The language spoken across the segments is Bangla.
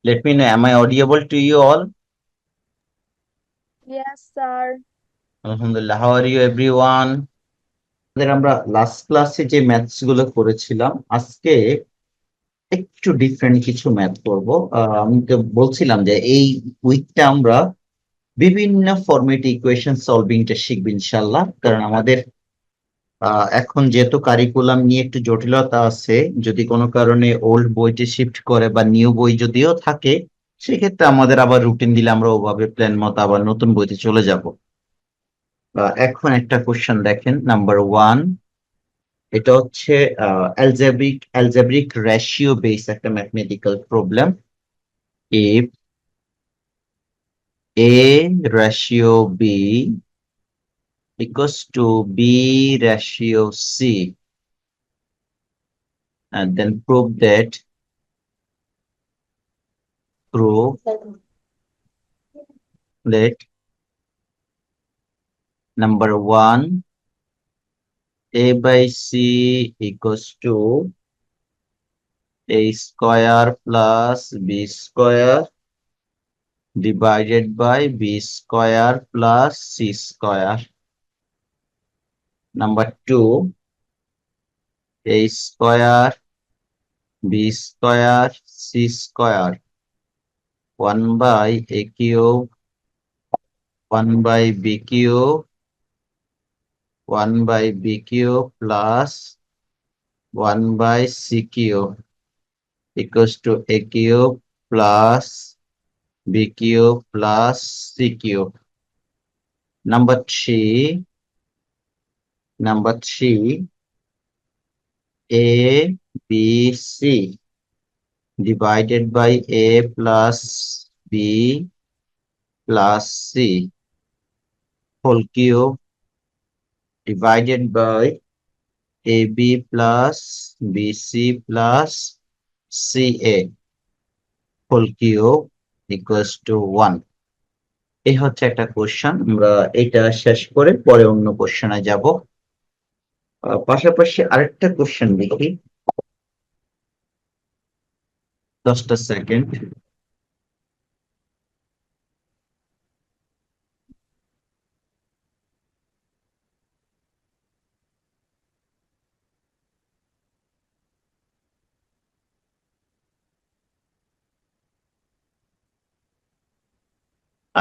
Let me know, am I audible to you all? Yes, sir. Alhamdulillah. How are you everyone? আমরা লাস্ট ক্লাসে যে ম্যাথস গুলো করেছিলাম, আজকে একটু ডিফারেন্ট কিছু ম্যাথ করব। আমি তো বলছিলাম যে এই উইকটা আমরা বিভিন্ন ফরম্যাট ইকুয়েশন সলভিংটা শিখব ইনশাল্লাহ, কারণ আমাদের এখন যেহেতু কারিকুলাম নিয়ে একটু জটিলতা আছে, যদি কোনো কারণে ওল্ড বইটি শিফট করে বা নিউ বই যদিও থাকে, সেক্ষেত্রে আমাদের আবার রুটিন দিলে আমরা ওভাবে প্ল্যান মতো আবার নতুন বইতে চলে যাব। এখন একটা কোশ্চেন দেখেন, নাম্বার 1। এটা হচ্ছে অ্যালজেব্রিক রেশিও বেস একটা mathematical problem. If a ratio b equals to b ratio c, and then prove that number 1, a by c equals to a square plus b square divided by b square plus c square. Number 2, a square b square c square 1 by a cube 1 by b cube 1 by b cube plus 1 by c cube equals to a cube plus b cube plus c cube. Number 3, a b c divided by a plus b plus c whole cube divided by ab plus bc plus ca whole cube equals to 1. এই হচ্ছে একটা কোশ্চেন। আমরা এটা শেষ করে পরে অন্য কোশ্চেনে যাব। পাশাপাশি আরেকটা কোশ্চেন দেখি, 10টা সেকেন্ড।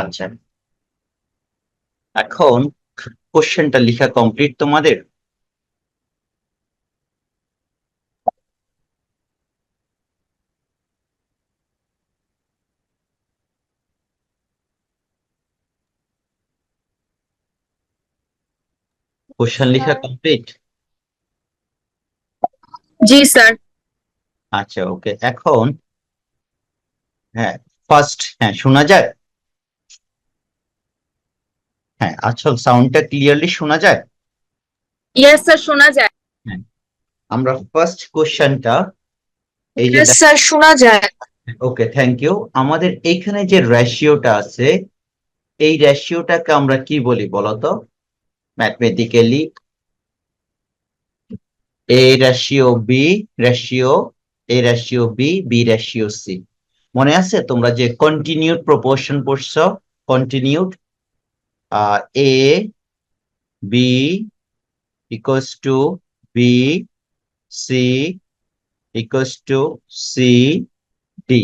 আচ্ছা, এখন কোশ্চেনটা লেখা কমপ্লিট তোমাদের? কোশ্চেন লেখা স্যার। কমপ্লিট? জি স্যার। আচ্ছা, ওকে। এখন হ্যাঁ, ফার্স্ট, হ্যাঁ শোনা যায়? হ্যাঁ, আসল সাউন্ডটা ক্লিয়ারলি শোনা যায়? ইয়েস স্যার, শোনা যায়। হ্যাঁ, আমরা ফার্স্ট কোশ্চেনটা এই যে ইয়েস স্যার, শোনা যায়। ওকে, থ্যাংক ইউ। আমাদের এইখানে যে রেশিওটা আছে, এই রেশিওটাকে আমরা কি বলি বলতো mathematically? A ratio B ratio, A ratio B, B ratio C. মনে আছে তোমরা যে কন্টিনিউড প্রপোর্শন পড়ছো? Continued A B equals to B, C equals to C D.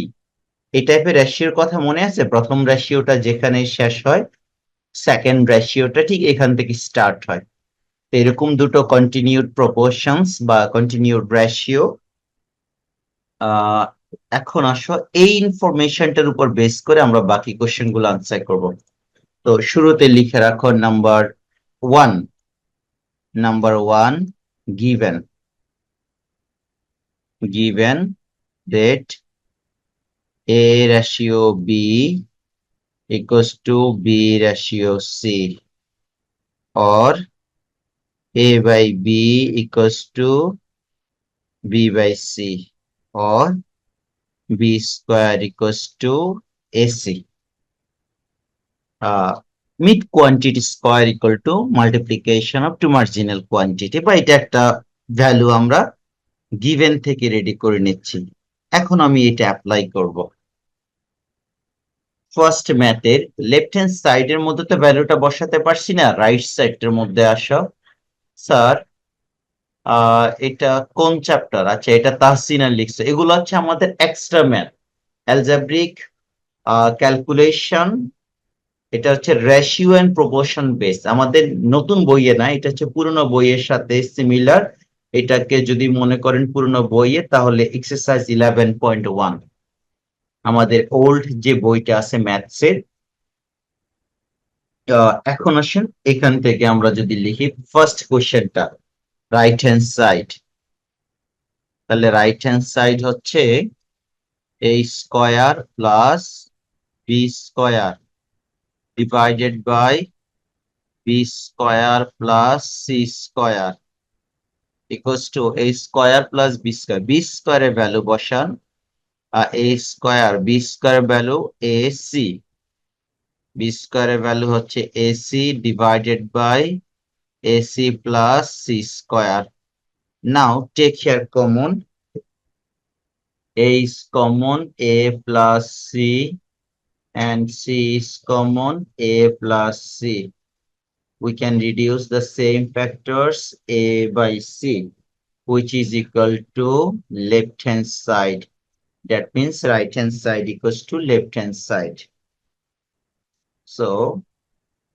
এই টাইপের রেশিওর কথা মনে আছে? প্রথম রেশিওটা যেখানে শেষ হয়, সেকেন্ড রেশিওটা ঠিক এখান থেকে স্টার্ট হয়। তো এরকম দুটো কন্টিনিউড প্রপোর্শনস বা কন্টিনিউড রেশিও। এখন আসো এই ইনফরমেশনটার উপর বেস করে আমরা বাকি কোশ্চেন গুলো আনসার করব। তো শুরুতে লিখে রাখো number 1। Number 1, given that a ratio b equals to b ratio c, or a by b equals to b by c, or b square equals to ac. Mid quantity square equal to multiplication of two marginal quantity, বা এটা একটা ভ্যালু আমরা গিভেন থেকে রেডি করে নিচ্ছি। এখন আমি এটা অ্যাপ্লাই করব। ফার্স্ট ম্যাথের লেফট হ্যান্ড সাইডের মধ্যে তো ভ্যালুটা বসাতে পারছি না, রাইট সাইডের মধ্যে আসো। স্যার এটা কোন চ্যাপ্টার? আচ্ছা, এটা তাহসিনা লিখছে। এগুলো হচ্ছে আমাদের এক্সট্রা ম্যাথ, অ্যালজেব্রিক ক্যালকুলেশন। এটা হচ্ছে রেশিও এন্ড প্রপোর্শন বেস, আমাদের নতুন বইয়ে না, এটা হচ্ছে পুরনো বইয়ের সাথে সিমিলার। এটাকে যদি মনে করেন পুরনো বইয়ে, তাহলে এক্সারসাইজ 11.1 আমাদের ওল্ড যে বইটা আছে ম্যাথসের। এখন আসেন এখান থেকে আমরা যদি লিখি ফার্স্ট কোশ্চেনটা, রাইট হ্যান্ড সাইড। তাহলে রাইট হ্যান্ড সাইড হচ্ছে a square plus b square divided by b square plus c square equals to a square plus b square. b স্কয়ারের ভ্যালু বসান, a square, b square value ac, b স্কয়ারের ভ্যালু হচ্ছে ac divided by ac plus c square. Now take here common. A is common, a plus c, and c is common, a plus c. We can reduce the same factors a by c, which is equal to left hand side. That means right hand side equals to left hand side. So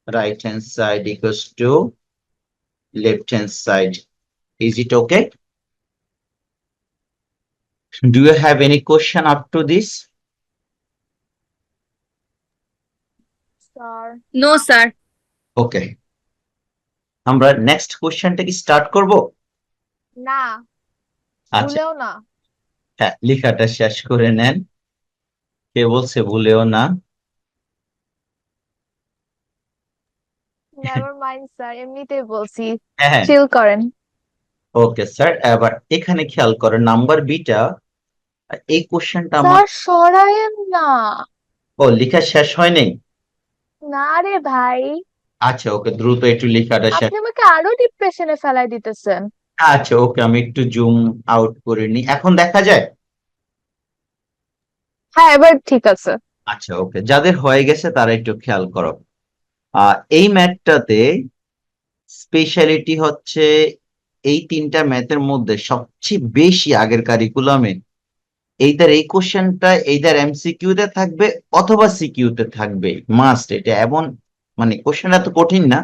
right hand side equals to left hand side. Is it okay? Do you have any question up to this? Sir no sir. Okay, আমরা নেক্সট কোশ্চেনটা কি স্টার্ট করব? না, আচ্ছা, ভুলেও না। হ্যাঁ, লেখাটা শেষ করে নেন। কে বলছে ভুলেও না? নেভার মাইন্ড স্যার, এমনিতেই বলছি, হ্যাঁ, চিল করেন। Okay sir. এবার এখানে খেয়াল করেন নাম্বার বিটা, এই কোশ্চেনটা আমার, স্যার সরায়েন না। ও লেখা শেষ হয়নি। না রে ভাই, আচ্ছা ওকে, দ্রুত একটু লেখাটা শেষ। আপনি আমাকে আরো ডিপ্রেশনে ফেলাই দিতেছেন। আচ্ছা ওকে, আমি একটু জুম আউট করে নি, এখন দেখা যায়? হ্যাঁ, এবার ঠিক আছে। আচ্ছা ওকে, যাদের হয়ে গেছে তারা একটু খেয়াল করো। এই ম্যাথটাতে স্পেশালিটি হচ্ছে, এই তিনটা ম্যাথের মধ্যে সবচেয়ে বেশি আগের কারিকুলামে এইটার এই কোশ্চেনটা এইটার এমসিকিউ তে থাকবে অথবা সিকিউ তে থাকবে, মাস্ট। এটা এমন, মানে কোশ্চেনটা তো কঠিন না,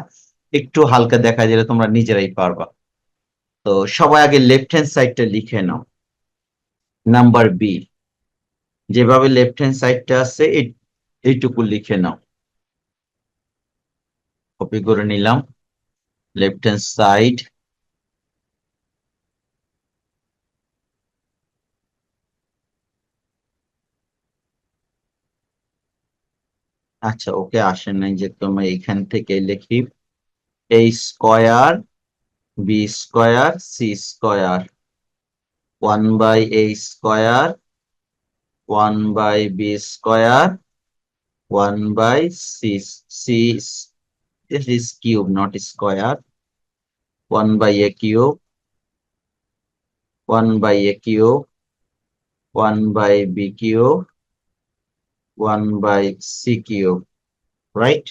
একটু হালকা দেখা গেলে তোমরা নিজেরাই পারবা। তো সবাই আগে লেফট হ্যান্ড সাইডটা লিখে নাও। নাম্বার বি, যেভাবে লেফট হ্যান্ড সাইডটা আছে এইটুকু লিখে নাও। কপি করে নিলাম লেফট হ্যান্ড সাইড। আচ্ছা ওকে, আসেন নাই যে তোমরা এখান থেকে লিখি a square b square c square 1 by a square 1 by b square 1 by c. c this is cube, not square. 1 by a cube, 1 by a cube, 1 by b cube, 1 by c cube, right?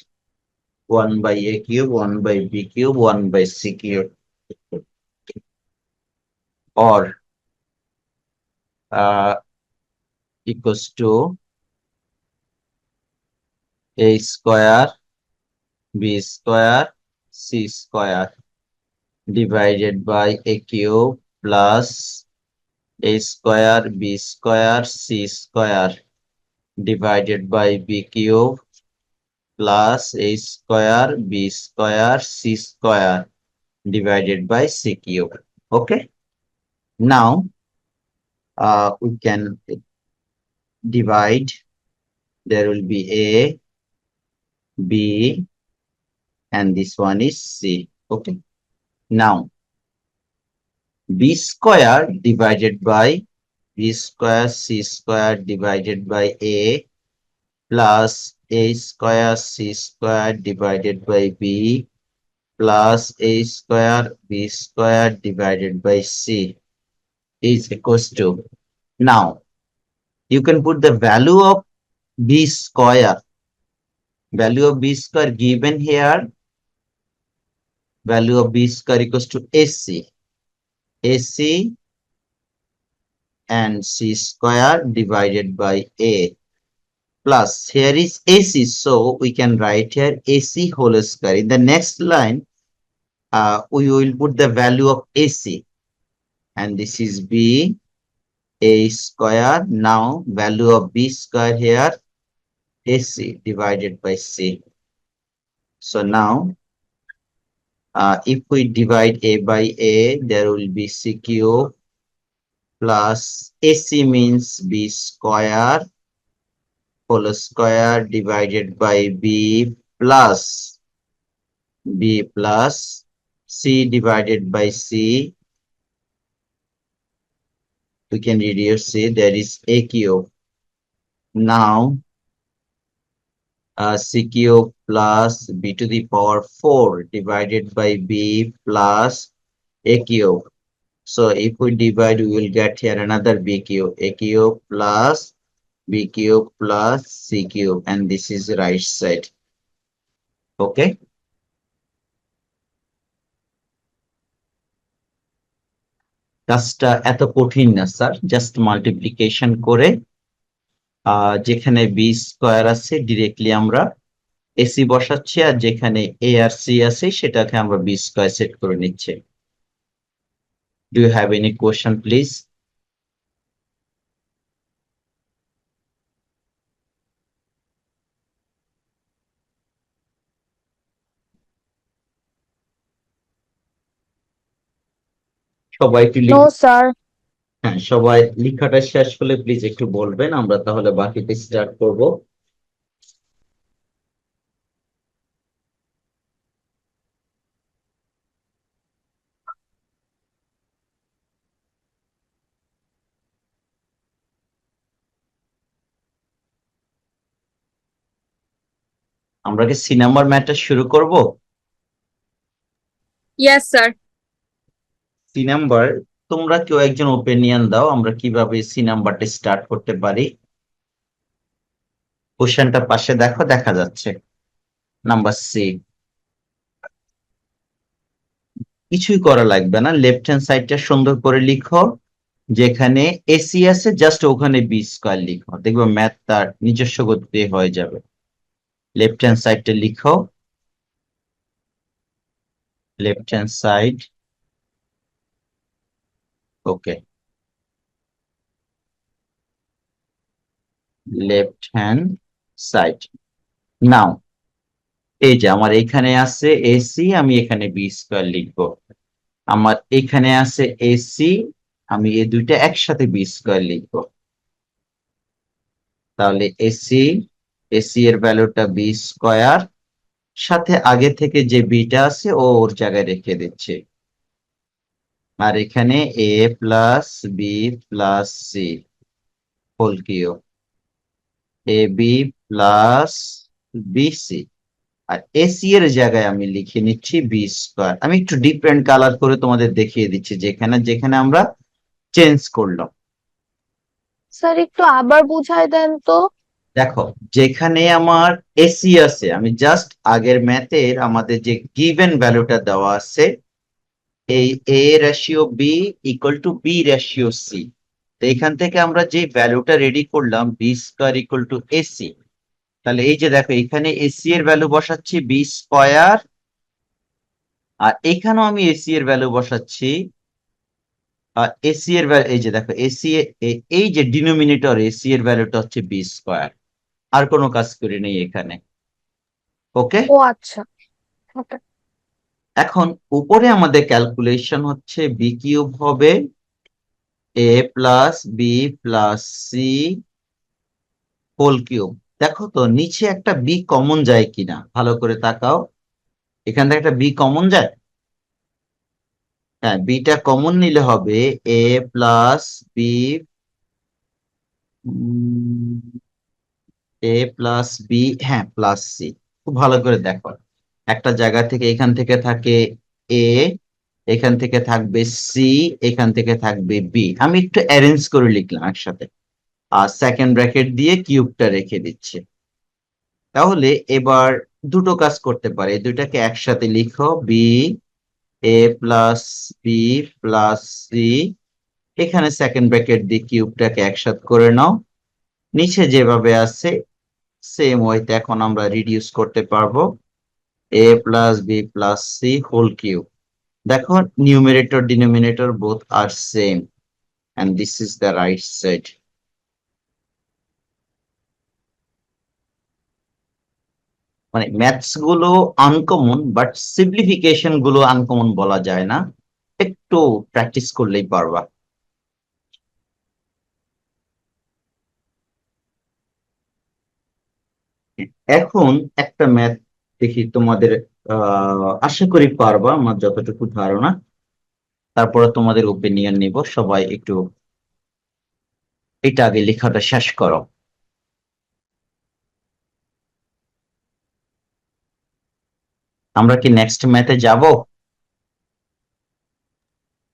1 by a cube, 1 by b cube, 1 by c cube. Or equals to a square b square c square divided by a cube plus a square b square c square divided by b cube plus a square b square c square divided by c cube. Okay, now we can divide. There will be a, b, and this one is c. Okay, now b square divided by b square c square divided by a plus a square c square divided by b plus a square b square divided by c is equals to, now you can put the value of b square value of b square given here, value of b square equals to AC and c square divided by a, plus here is AC, so we can write here AC whole square. In the next line, we will put the value of AC, and this is b a square. Now value of b square here, AC divided by c. So now if we divide a by a, there will be c cube plus AC means b square whole square divided by b plus c divided by c. We can reduce c, there is a cube. Now c cube plus b to the power 4 divided by b plus a cube. So if we divide, we will get here another b cube, a cube plus b cube plus c cube, and this is right side. Okay. কাজটা এত কঠিন না স্যার, জাস্ট মাল্টিপ্লিকেশন করে যেখানে বি স্কয়ার আছে ডিরেক্টলি আমরা এসি বসাচ্ছি, আর যেখানে এ আর সি আছে সেটাকে আমরা বি স্কয়ার সেট করে নিচ্ছি। Do you have any question please? সবাই একটু নো স্যার। হ্যাঁ, সবাই লেখাটা শেষ হলে প্লিজ একটু বলবেন, আমরা তাহলে বাকিটা স্টার্ট করব। আমরা কি সি নাম্বার ম্যাথটা শুরু করব? Yes, sir. সি নাম্বার, তোমরা কেউ একজন ওপিনিয়ন দাও, আমরা কিভাবে সি নাম্বারটা স্টার্ট করতে পারি। কোশ্চেনটা পাশে দেখো, দেখা যাচ্ছে নাম্বার সি। কিছুই করা লাগবে না, লেফট হ্যান্ড সাইডটা সুন্দর করে লিখো, যেখানে এসি আছে জাস্ট ওখানে বি স্কয়ার লিখো, দেখবে ম্যাথ তার নিজস্ব গতিতে হয়ে যাবে। লেফট হ্যান্ড সাইডটা লিখো, লেফট হ্যান্ড সাইড, ওকে, লেফট হ্যান্ড সাইড। নাও এই যে আমার এখানে আছে এসি, আমি এখানে বি স্কয়ার লিখবো। আমার এখানে আছে এসি, আমি এই দুইটা একসাথে বি স্কয়ার লিখবো। তাহলে এসি এর ভ্যালুটা বি স্কয়ার, সাথে আগে থেকে যে বিটা আছে ওর জায়গায় রেখে দিচ্ছে, আর এখানে A plus B plus C whole cube, A B plus BC, আর এসি এর জায়গায় আমি লিখে নিচ্ছি বি স্কয়ার। আমি একটু ডিফারেন্ট কালার করে তোমাদের দেখিয়ে দিচ্ছি যেখানে যেখানে আমরা চেঞ্জ করলাম। স্যার একটু আবার বুঝাই দেন তো। দেখো যেখানে আমার এসি আছে, আমি জাস্ট আগের ম্যাথের আমাদের যে গিভেন ভ্যালুটা দেওয়া আছে, এই A ratio B equal to B ratio C, তো এখান থেকে আমরা যে ভ্যালুটা রেডি করলাম B square equal to AC, তাহলে এই যে দেখো এখানে এসি এর ভ্যালু বসাচ্ছি বি স্কয়ার, আর এখানেও আমি এসি এর ভ্যালু বসাচ্ছি এসি এর ভ্যালু, এই যে দেখো এসি, এই যে ডিনোমিনেটর এসি এর ভ্যালুটা হচ্ছে বি স্কয়ার, আর কোনো কাজ করি নেই এখানে। ওকে, ও আচ্ছা, ওকে। এখন উপরে আমাদের ক্যালকুলেশন হচ্ছে বি কিউব হবে A plus B plus C whole cube. দেখো তো নিচে একটা বি কমন যায় কিনা, ভালো করে তাকাও, এখান থেকে একটা বি কমন যায়। হ্যাঁ, বিটা কমন নিলে হবে A plus B, A plus B, হ্যাঁ প্লাস সি। খুব ভালো করে দেখো, একটা জায়গা থেকে এখান থেকে থাকে এ, এখান থেকে থাকবে সি, এখান থেকে থাকবে বি। আমি একটু অ্যারেঞ্জ করে লিখলাম একসাথে, আর সেকেন্ড ব্র্যাকেট দিয়ে কিউবটা রেখে দিচ্ছি। তাহলে এবার দুটো কাজ করতে পারে, এই দুইটাকে একসাথে লিখো, B A plus B plus C, এখানে সেকেন্ড ব্র্যাকেট দিয়ে কিউবটাকে একসাথে করে নাও, নিচে যেভাবে আছে সেম ওয়েতে এখন আমরা রিডিউস করতে পারবো, A plus B plus C whole cube. দেখো numerator denominator both are same, and this is the right side. মানে ম্যাথস গুলো আনকমন, বাট সিম্পলিফিকেশন গুলো আনকমন বলা যায় না, একটু প্র্যাকটিস করলেই পারবা। এখন একটা ম্যাথ দেখি তোমাদের, আশা করি পারবা আমার যতটুকু ধারণা, তারপরে তোমাদের ওপিনিয়ন নিব। সবাই একটু এটা আগে লেখাটা শেষ করো। আমরা কি নেক্সট ম্যাথে যাব?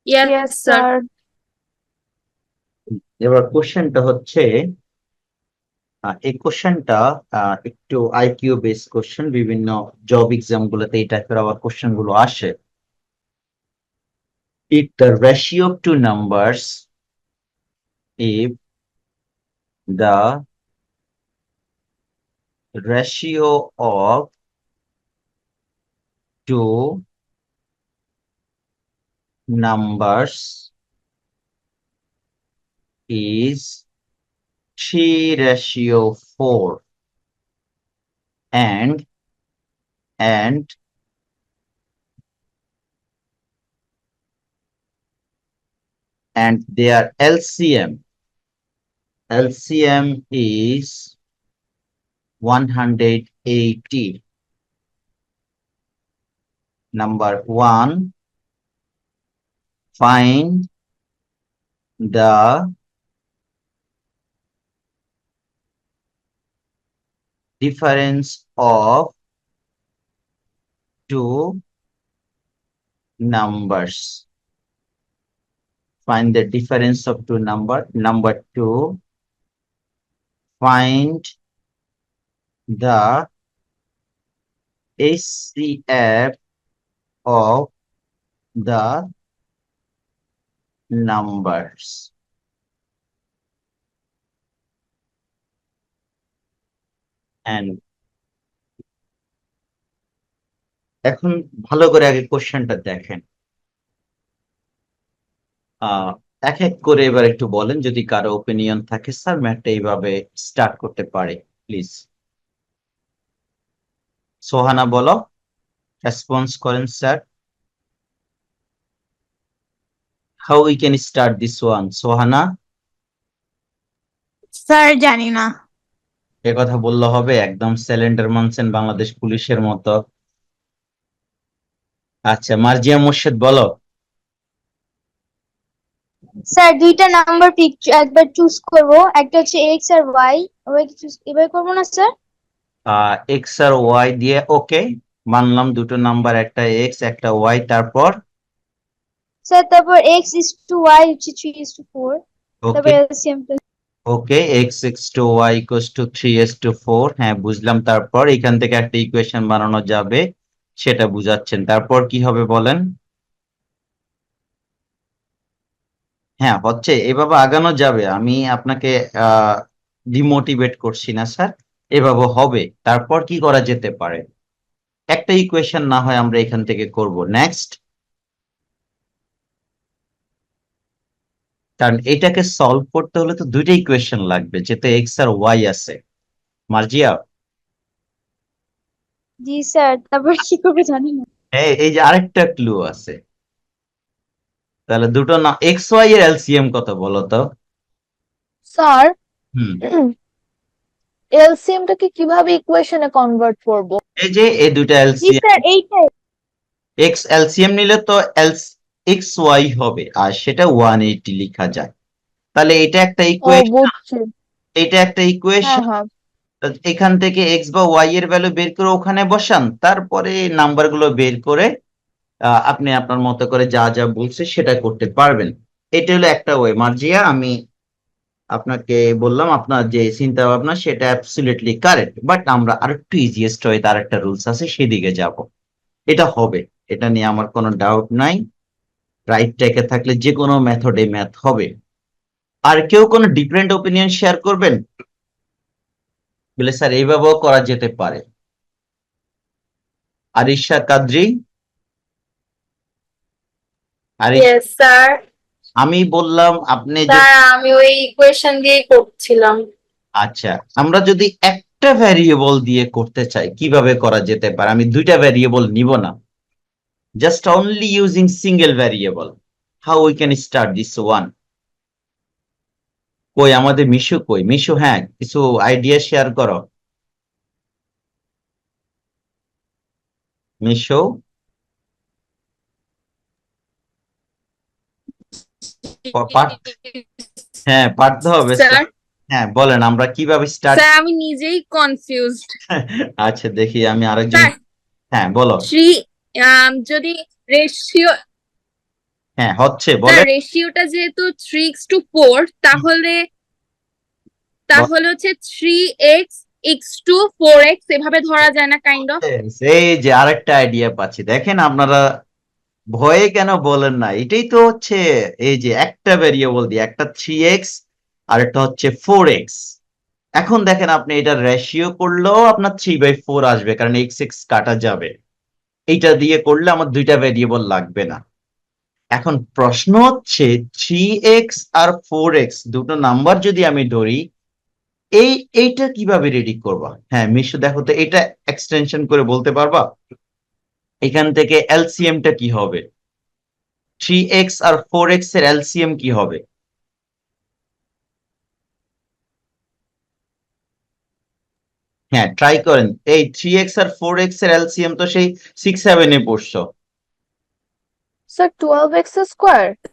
Yes, yes sir. স্যার। এবার কোশ্চেনটা হচ্ছে, এই কোশ্চেনটা একটু আইকিউ বেস কোশ্চেন, বিভিন্ন জব এক্সাম গুলোতে এই টাইপের আবার কোশ্চেন গুলো আসে। If the ratio of two numbers, if the ratio of two numbers is 3:4 and their LCM is 180. Number one, find the difference of two numbers. Find the difference of two number. Number two, find the HCF of the numbers. And এখন ভালো করে আগে কোশ্চেনটা দেখেন, এক এক করে এবার একটু বলেন যদি কারো ওপিনিয়ন থাকে, স্যার ম্যাথটা এইভাবে স্টার্ট করতে পারে, প্লিজ। সোহানা বলো, রেসপন্স করেন sir. How we can start this one? Sohana, sir জানি না। এ কথা বললে হবে? একদম সিলিন্ডার মানছেন বাংলাদেশ পুলিশের মতো। আচ্ছা, মার্জিয়া মুর্শেদ বলো। স্যার দুইটা নাম্বার একবার চুজ করব, একটা হচ্ছে এক্স আর ওয়াই, এবার করবো না স্যার? এক্স আর ওয়াই দিয়ে ওকে, মানলাম দুটো নাম্বার, একটা এক্স একটা ওয়াই, তারপর স্যার তারপর এক্স ইজ টু ওয়াই হচ্ছে 3:4, তারপর okay LCM okay X equals to Y equals to 3:4, হ্যাঁ বুঝলাম। তারপর এখান থেকে একটা ইকুয়েশন বানানো যাবে, সেটা বুঝাচ্ছেন। তারপর কি হবে বলেন? হ্যাঁ হচ্ছে, এভাবে আগানো যাবে, আমি আপনাকে ডিমোটিভেট করছি না স্যার, এভাবে হবে। তারপর কি করা যেতে পারে? একটা ইকুয়েশন না হয় আমরা এখান থেকে করব নেক্সট, কারণ এটাকে সলভ করতে হলে তো দুইটা ইকুয়েশন লাগবে, যেটা এক্স আর ওয়াই আছে। মার্জিয়া, জি স্যার, তারপর কি করবে জানি না। এই যে আরেকটা ক্লু আছে, তাহলে দুটো না, এক্স ওয়াই এর এলসিএম কত বলো তো? স্যার হুম, এলসিএমটাকে কিভাবে ইকুয়েশনে কনভার্ট করব? এই যে এই দুটো জি এলসিএম, স্যার এইটাই। এক্স এলসিএম নিলে তো এক্স ওয়াই হবে, আর সেটা 180 লেখা যায়। তাহলে এটা একটা ও ইকুয়েশন, বুঝছি। এটা একটা হ্যাঁ ইকুয়েশন। হ্যাঁ। এখান থেকে এক্স বা ওয়াই এর ভ্যালু বের করে ওখানে বসান, তারপরে নাম্বার গুলো বের করে আপনি আপনার মতো করে যা যা বলছে সেটা করতে পারবেন। এটা হলো একটা ওয়ে। মার্জিয়া, আমি আপনাকে বললাম আপনার যে চিন্তা ভাবনা সেটা অ্যাবসলিউটলি কারেক্ট, বাট আমরা আরেকটু ইজিয়েস্ট ওয়ে তার একটা রুলস আছে সেদিকে যাব। এটা হবে, এটা নিয়ে আমার কোনো ডাউট নাই। রাইট ট্র্যাকে থাকলে যে কোনো মেথডে ম্যাথ হবে। আর কেউ কোনো ডিফারেন্ট ওপিনিয়ন শেয়ার করবেন? বলে স্যার এইভাবেও করা যেতে পারে। Arisha Kadri, Arish, yes sir. আমি বললাম আপনি যদি স্যার আমি ওই ইকুয়েশন দিয়েই করছিলাম। আচ্ছা, আমরা যদি একটা ভ্যারিয়েবল দিয়ে করতে চাই কিভাবে করা যেতে পারে? আমি দুইটা ভ্যারিয়েবল নিব না, just only using single variable. How we can start this one? কই আমাদের মিশু, কই মিশু? হ্যাঁ, কিছু আইডিয়া শেয়ার করো মিশু। হ্যাঁ, পারতে হবে স্যার হ্যাঁ বলেন, আমরা কিভাবে স্টার্ট? স্যার আমি নিজেই কনফিউজড। আচ্ছা দেখি আমি আরেকজন। স্যার হ্যাঁ বলো। থ্রি যদি রেশিও, হ্যাঁ হচ্ছে, স্যার বলেন। রেশিওটা যেহেতু 3:4 তাহলে তাহলে হচ্ছে 3x(4x) এভাবে ধরা যায় না কাইন্ড অফ? এই যে আরেকটা আইডিয়া পাচ্ছি, দেখেন আপনারা ভয়ে কেন বলেন না? এটাই তো হচ্ছে, এই যে একটা ভেরিয়েবল দিয়ে, একটা 3x আর একটা হচ্ছে 4x। এখন দেখেন আপনি এটা রেশিও করলেও আপনার 3/4 আসবে, কারণ এক্স এক্স কাটা যাবে। এইটা দিয়ে করলে আমার দুইটা ভেরিয়েবল লাগবে না। এখন প্রশ্ন হচ্ছে 3x আর 4x দুটো নাম্বার যদি আমি ধরি, এইটা কিভাবে রেডি করবা? হ্যাঁ মিশু দেখো তো, এটা এক্সটেনশন করে বলতে পারবা এখান থেকে এলসিএমটা কি হবে? 3x আর 4x এর এলসিএম কি হবে? হ্যাঁ ট্রাই করেন। এই 3x আর 4x এর এলসিএম তো সেই 6-7 এ পড়ছো। Sir 12x²।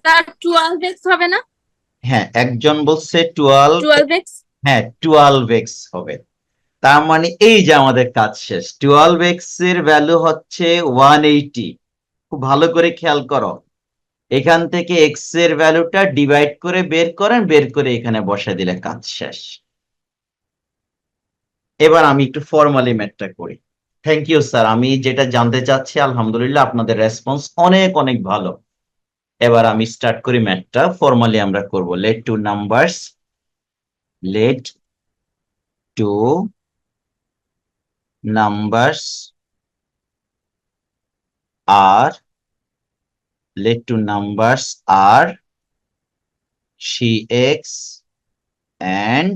স্যার 12x হবে না? হ্যাঁ একজন বলছে 12, 12x। হ্যাঁ 12x হবে। তার মানে এই যে আমাদের কাজ শেষ। 12x এর ভ্যালু হচ্ছে 180। খুব ভালো করে খেয়াল করো, এখান থেকে x এর ভ্যালুটা ডিভাইড করে বের করেন, বের করে এখানে বসায় দিলে কাজ শেষ। এবার আমি একটু ফর্মালি ম্যাথটা করি। থ্যাংক ইউ স্যার, আমি যেটা জানতে চাচ্ছি আলহামদুলিল্লাহ আপনাদের রেসপন্স অনেক অনেক ভালো। এবার আমি স্টার্ট করি ম্যাথটা, ফর্মালি আমরা করব। লেট টু নাম্বারস আর cx and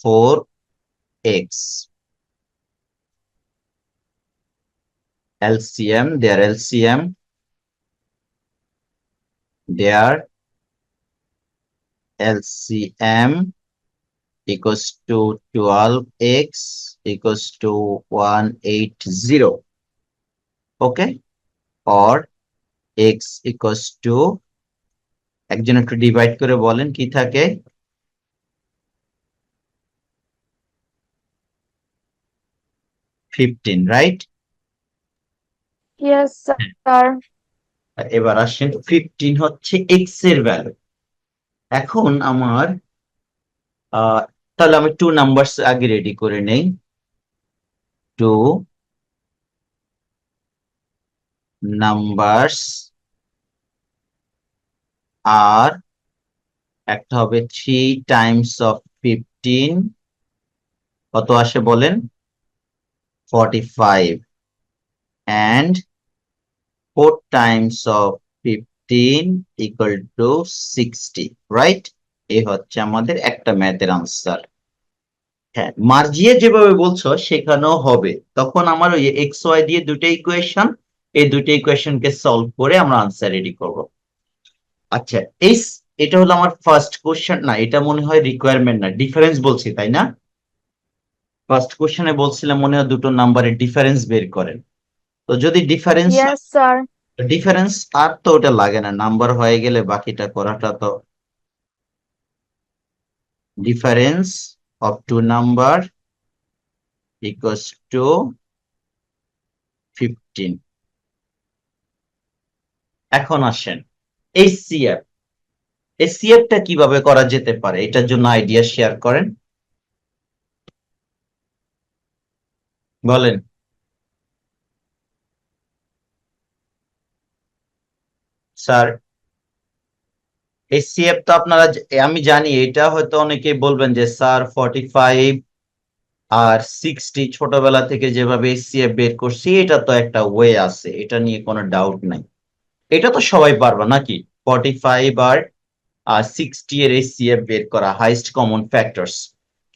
4x. Their LCM equals to 12x equals to 180. Okay, or x equals to, একজন একটু ডিভাইড করে বলেন কি থাকে? 15, রাইট? Yes sir. এবার আসেন 15 হচ্ছে x এর ভ্যালু। এখন আমার তাহলে আমি টু নাম্বারস আগে রেডি করে নেই। টু নাম্বারস আর একটা হবে 3 × 15, কত আসে বলেন? 45, and 4 × 15 equal to 60, রাইট? এই হচ্ছে আমাদের একটা ম্যাথের আনসার। হ্যাঁ মার্জিয়ে যেভাবে বলছো সেখানেও হবে, তখন আমার ওই এক্স ওয়াই দিয়ে দুটো ইকুয়েশন, এই দুটো ইকুয়েশনকে সলভ করে আমরা আনসার রেডি করব। আচ্ছা এটা হলো আমার ফার্স্ট কোশ্চেন, না এটা মনে হয় রিকোয়ারমেন্ট না, ডিফারেন্স বলছি তাই না? ফার্স্ট কোশ্চেনে বলছিলাম মনে হয় দুটো নাম্বারের ডিফারেন্স বের করেন। তো যদি ডিফারেন্স ইয়েস স্যার। আর তো ওটা লাগে না, নাম্বার হয়ে গেলে বাকিটা করাটা তো। Difference of two number equals to 15। এখন আসেন HCF, এসিএফটা কিভাবে করা যেতে পারে এটার জন্য আইডিয়া শেয়ার করেন, বলেন। স্যার এসিএফ তো আপনারা আমি জানি এটা হয়তো অনেকেই বলবেন যে স্যার 45 আর 60 ছোটবেলা থেকে যেভাবে এসিএফ বের করছি এটা তো একটা ওয়ে আছে, এটা নিয়ে কোনো ডাউট নাই। এটা তো সবাই পারবা নাকি 45 আর 60 এর এসিএফ বের করা, হাইস্ট কমন ফ্যাক্টরস।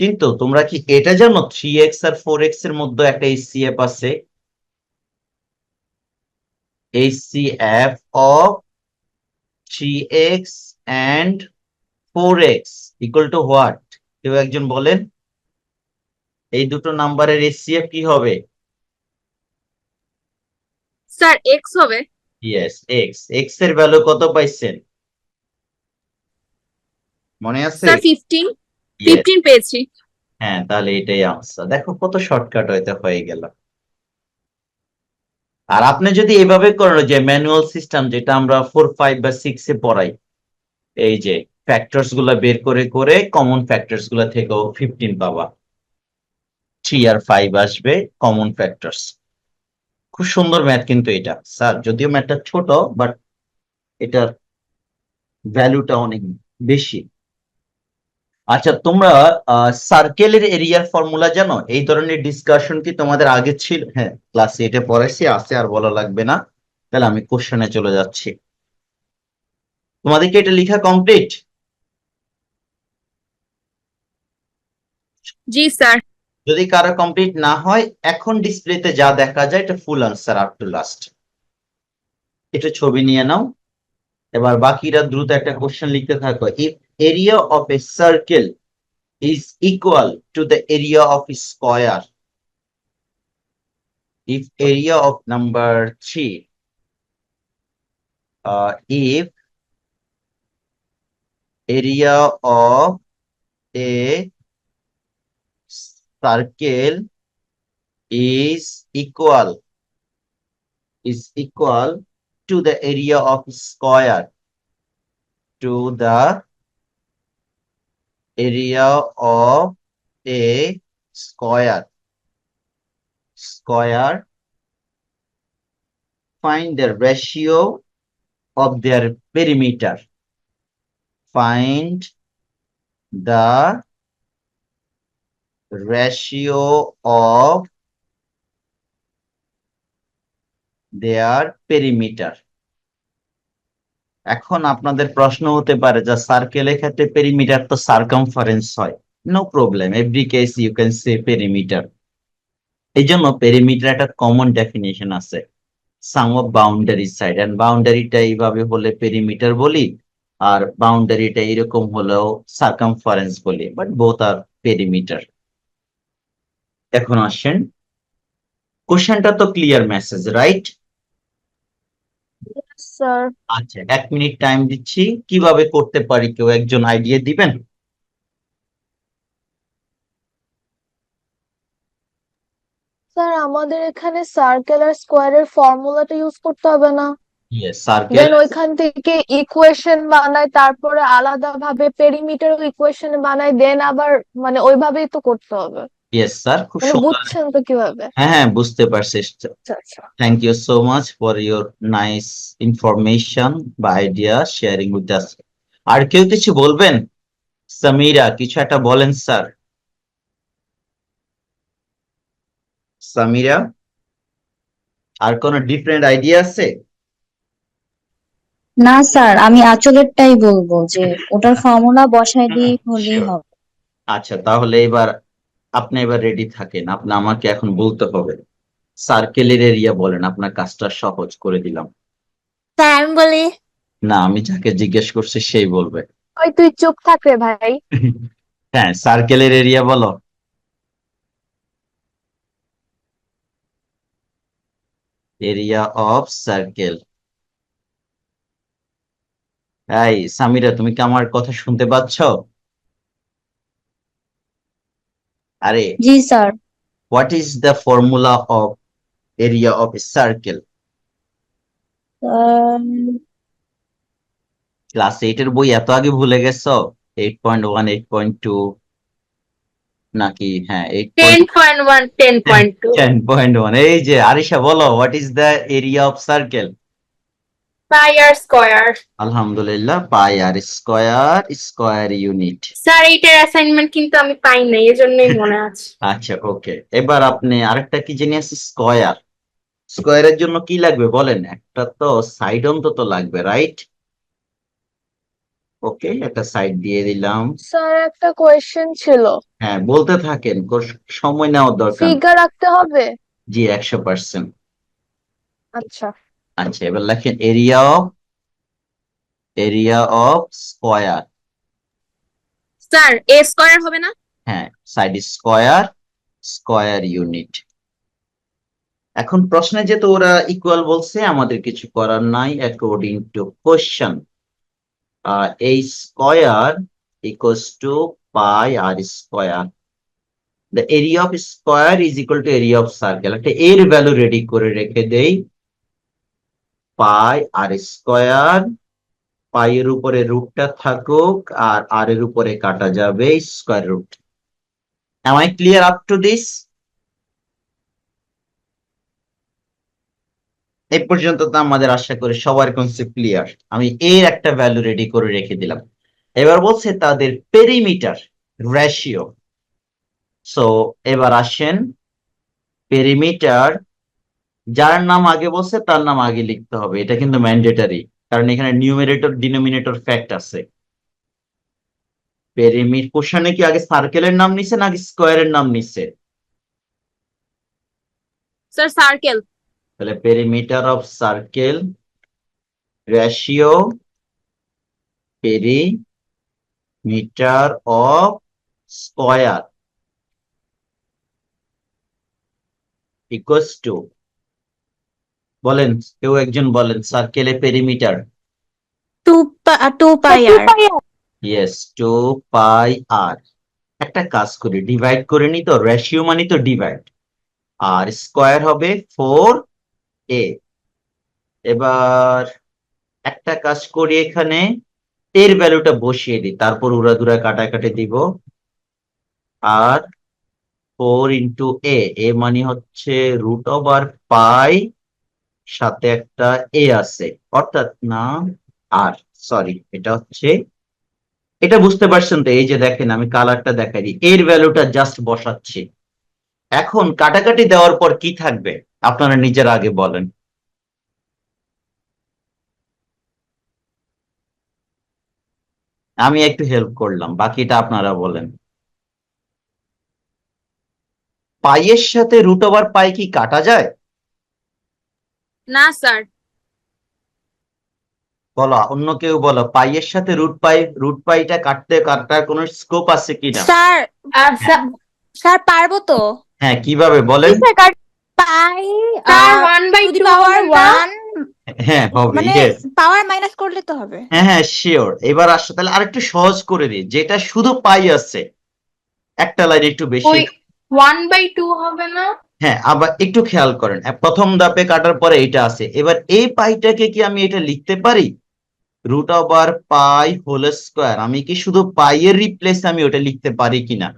কিন্তু তোমরা কি এটা জানো 3x আর 4x এর মধ্যে একটা এসিএফ আছে? HCF of 3x and 4x equal to what? কেউ একজন বলেন এই দুটো নাম্বারের HCF কি হবে? স্যার এক্স হবে। Yes, x। x এর ভ্যালু কত পাইছেন মনে আছে? স্যার 15 Yes, 15 পেয়েছি। হ্যাঁ, তাহলে এটাই আনসার। দেখো কত শর্টকাট হইতে হয়ে গেল। আর আপনি যদি এভাবে করেন যে ম্যানুয়াল সিস্টেম যেটা আমরা 4, 5 বা 6 এ পড়াই, এই যে ফ্যাক্টরস গুলা বের করে করে কমন ফ্যাক্টরস গুলা থেকেও 15 পাবা, 3 আর 5 আসবে কমন ফ্যাক্টরস। খুব সুন্দর ম্যাথ কিন্তু এটা স্যার, যদিও ম্যাথটা ছোট বাট এটার ভ্যালুটা অনেক বেশি। আচ্ছা তোমরা সার্কেলের এরিয়ার ফর্মুলা জানো? এই ধরনের ডিসকাশন কি তোমাদের আগে ছিল? হ্যাঁ, ক্লাস 8 এ পড়াইছি, আছে আর বলা লাগবে না। তাহলে আমি কোশ্চেনে চলে যাচ্ছি। তোমাদেরকে এটা লেখা কমপ্লিট? জি স্যার। যদি কারো কমপ্লিট না হয়, এখন ডিসপ্লেতে যা দেখা যায় এটা ফুল আনসার আপ টু লাস্ট। এটা ছবি নিয়ে নাও। এবার বাকিরা দ্রুত একটা কোশ্চেন লিখতে থাকো। If area of a circle is equal to the area of a square, if area of number 3, if area of a circle is equal to the area of a square, to the area of a square, find the ratio of their perimeter. Find the ratio of their perimeter. এখন আপনাদের প্রশ্ন হতে পারে যে সার্কেলের ক্ষেত্রে পেরিমিটার তো সার্কামফারেন্স হয়। No problem, every case you can say perimeter. এই জন্য পেরিমিটার একটা কমন ডেফিনেশন আছে, sum of boundary side, and বাউন্ডারিটা এইভাবে হলে পেরিমিটার বলি, আর বাউন্ডারিটা এরকম হলেও সার্কামফারেন্স বলি, বাট বোথ আর পেরিমিটার। এখন আসেন, কোশ্চেনটা তো ক্লিয়ার মেসেজ, রাইট? স্যার আচ্ছা, 1 মিনিট টাইম দিচ্ছি, কিভাবে করতে পারি কেউ একজন আইডিয়া দিবেন? স্যার আমাদের এখানে সার্কেল আর স্কোয়ারের ফর্মুলাটা ইউজ করতে হবে না? Yes, circle. দেন ওইখান থেকে ইকুয়েশন বানায়, তারপরে আলাদাভাবে পেরিমিটার ইকুয়েশন বানায়, দেন আবার মানে ওইভাবেই তো করতে হবে। ইয়েস স্যার, খুব মানে সুন্দর। বুঝছেন তো কিভাবে? হ্যাঁ হ্যাঁ, বুঝতে পারছি। আচ্ছা আচ্ছা। Thank you so much for your nice information বা আইডিয়া শেয়ারিং উইথ আস। আর কেউ কিছু বলবেন? সামিরা কিছু একটা বলেন স্যার। সামিরা, আর কোন ডিফারেন্ট আইডিয়া আছে? না স্যার, আমি আঁচলেরটাই বলবো যে ওটার ফর্মুলা বসায় দিয়ে হলেই Sure. হবে। আচ্ছা, তাহলে আপনি এবার রেডি থাকেন, আপনি আমাকে এখন বলতে হবে সার্কেলের এরিয়া বলেন, আপনার কাজটা সহজ করে দিলাম। স্যার আমি বলি। না, আমি যাকে জিজ্ঞেস করছি সেই বলবে। ওই তুই চুপ থাক রে ভাই। হ্যাঁ, সার্কেলের এরিয়া বলো। Area of circle. এই সামিরা, তুমি কি আমার কথা শুনতে পাচ্ছ? আরে, জি sir. What is the formula of area of a circle? Class 8 এর বই এত আগে ভুলে গেছো? 8.1, 8.2 নাকি? হ্যাঁ, 10.1, 10.2 10.1। এই যে আরিশা বলো, what is the area of circle? Pi r square. আলহামদুলিল্লাহ, pi r square, square unit. Sir এইটার অ্যাসাইনমেন্ট কিন্তু আমি পাই নাই, এজন্যই মনে আছে। আচ্ছা, ওকে। এবার আপনি আরেকটা কি জানি আছে, স্কয়ার। স্কয়ারের জন্য কি লাগবে বলেন? একটা তো সাইড অন্তত লাগবে, রাইট? ওকে, একটা সাইড দিয়ে দিলাম। স্যার একটা কোয়েশ্চেন ছিল, হ্যাঁ, বলতে থাকেন, সময় নেওয়ার দরকার নেই। ফিগার রাখতে হবে? জি, 100%। আচ্ছা, আচ্ছা, এবার লেখেন area of square. Sir A square হবে না? হ্যাঁ, সাইড স্কয়ার, স্কয়ার ইউনিট। এখন প্রশ্নে যেহেতু ওরা ইকুয়াল বলছে, আমাদের কিছু করার নাই, অ্যাকর্ডিং টু কোশ্চেন। এই square equals to pi r square. The area of square is equal to area of circle. একটা এর ভ্যালু রেডি করে রেখে দেই, পাই আর স্কয়ার। পাই এর উপরে রুটটা থাকুক, আর আর এর উপরে কাটা যাবে square root. Am I clear up to this? এই পর্যন্ত তো আমাদের আশা করি সবার কনসেপ্ট ক্লিয়ার। আমি এর একটা ভ্যালু রেডি করে রেখে দিলাম। এবার বলছে তাদের পেরিমিটার রেশিও। সো এবার আসেন, পেরিমিটার যার নাম আগে বলছে তার নাম আগে লিখতে হবে, এটা কিন্তু ম্যান্ডেটরি, কারণ এখানে নিউমারেটর ডিনোমিনেটর ফ্যাক্ট আছে। পেরিমিটার কোশ্চেনে কি আগে সার্কেলের নাম নিছে নাকি স্কয়ারের নাম নিছে? Sir circle. তাহলে perimeter of circle ratio perimeter of square equals to, বলেন কেউ একজন বলেন, সার্কেলে পেরিমিটার। 2 পাই আর। ইয়েস, 2 পাই আর। একটা কাজ করি, ডিভাইড করে নি, তো রেশিও মানে তো ডিভাইড, আর স্কয়ার হবে 4a। এবার একটা কাজ করি, এখানে এর ভ্যালুটা বসিয়ে দিই, তারপর উড়াধুরা কাটাকাটি দিব। আর 4 ইন্টু এ মানে হচ্ছে রুট ওভার পাই, সাথে একটা এ আছে, অর্থাৎ না, আর সরি, এটা হচ্ছে, এটা বুঝতে পারছেন তো? এই যে দেখেন, আমি কালারটা দেখাই দিই, এর ভ্যালুটা জাস্ট বসাচ্ছি। এখন কাটাকাটি দেওয়ার পর কি থাকবে আপনারা নিজের আগে বলেন। আমি একটু হেল্প করলাম, বাকিটা আপনারা বলেন। পাইয়ের সাথে রুট ওভার পাই কি কাটা যায়? না স্যার। বলো, অন্য কেউ বলো, পাইয়ের সাথে রুট পাইটা কাটার কোনো স্কোপ আছে কিনা? স্যার স্যার পারবো তো? হ্যাঁ, কিভাবে বলেন? পাই স্যার 1/2 পাওয়ার হবে না? 1, হ্যাঁ, হবে, মানে ইয়েস। পাওয়ার মাইনাস করলে তো হবে। হ্যাঁ হ্যাঁ, শিওর। এবার আসো, তাহলে আরেকটু সহজ করে দিই, যেটা শুধু পাই আছে, একটা লাইন একটু বেশি। ওই 1/2 হবে না? হ্যাঁ, আবার একটু খেয়াল করেন, প্রথম ধাপে কাটার পরে এটা আছে, এবার এই পাইটাকে কি আমি এটা লিখতে পারি root over pi whole square? আমি কি শুধু পাই এর রিপ্লেস আমি ওটা লিখতে পারি কিনা?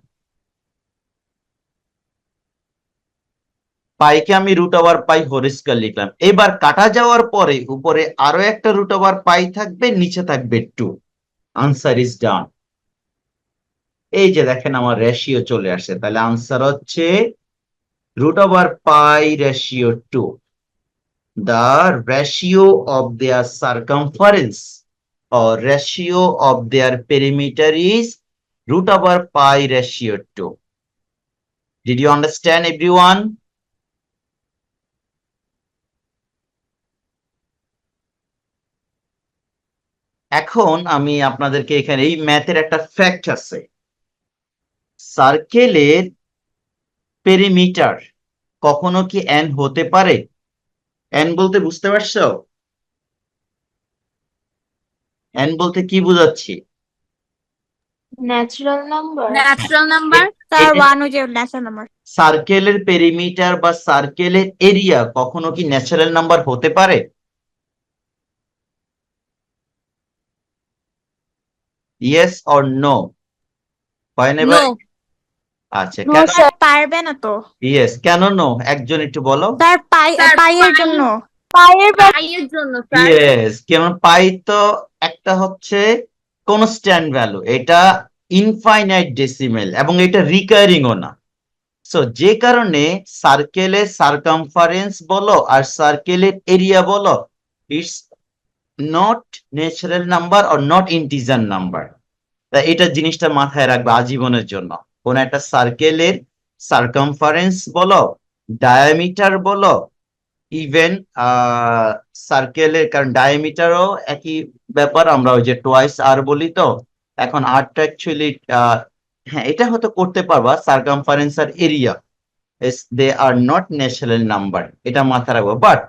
পাইকে আমি root over pi whole square লিখলাম, এবার কাটা যাওয়ার পরে উপরে আরো একটা রুট ওভার পাই থাকবে, নিচে থাকবে 2। Answer is done. এই যে দেখেন, আমার রেশিও চলে আসছে, তাহলে আনসার হচ্ছে root over pi ratio 2. The ratio of their circumference or ratio of their perimeter is root over pi ratio 2. Did you understand, everyone? এখন আমি আপনাদেরকে এখানে এই ম্যাথের একটা ফ্যাক্ট আছে, সার্কেলের পেরিমিটার কখনো কি n হতে পারে? n বলতে বুঝতে পারছো? n বলতে কি বোঝাচ্ছি? Natural number. Natural number. Sir 1 ওই যে ন্যাচারাল নাম্বার। সার্কেলের পেরিমিটার বা সার্কেলের এরিয়া কখনো কি ন্যাচারাল নাম্বার হতে পারে? Yes or no? হয় না নো এবার? আচ্ছা, নো কেন? স্যার, পারবে না তো ইয়েস, কেন নো? একজন একটু বলো। স্যার স্যার, পাইয়ের জন্য পায়ের পাইয়ের জন্য স্যার। ইয়েস, কেমন? পাই তো একটা হচ্ছে কনস্ট্যান্ট ভ্যালু, এটা ইনফাইনাইট ডেসিমেল এবং এটা রিকারিংও না। সো যে কারণে সার্কেলের সারকামফারেন্স বলো আর সার্কেলের এরিয়া বলো, it's not natural number or not integer number. তাই এটা জিনিসটা মাথায় রাখবে আজীবনের জন্য। কোন একটা সার্কেলের সারকামফারেন্স বলো, ডায়ামিটার বলো, ইভেন সার্কেলের, কারণ ডায়ামিটারও একই ব্যাপার, আমরা ওই যে টোয়াইস আর বলি। তো এখন আরটা অ্যাকচুয়ালি হ্যাঁ, এটা হয়তো করতে পারবা, সারকামফারেন্স আর area they are not natural number, এটা মাথায় রাখবো। বাট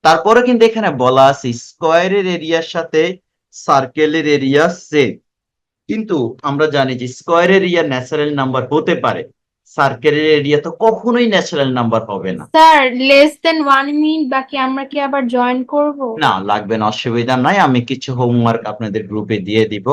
তারপরে কিন্তু এখানে বলা আছে স্কোয়ারের এরিয়ার সাথে সার্কেলের এরিয়া সেম, কিন্তু আমরা জানি যে স্কোয়ারের এরিয়া ন্যাচারাল নাম্বার হতে পারে, সার্কেলের এরিয়া তো কখনোই ন্যাচারাল নাম্বার হবে না। স্যার, লেস দেন 1 মিনিট বাকি, আমরা কি আবার জয়েন করব? না, লাগবে না, অসুবিধা নাই, আমি কিছু হোমওয়ার্ক আপনাদের গ্রুপে দিয়ে দিব।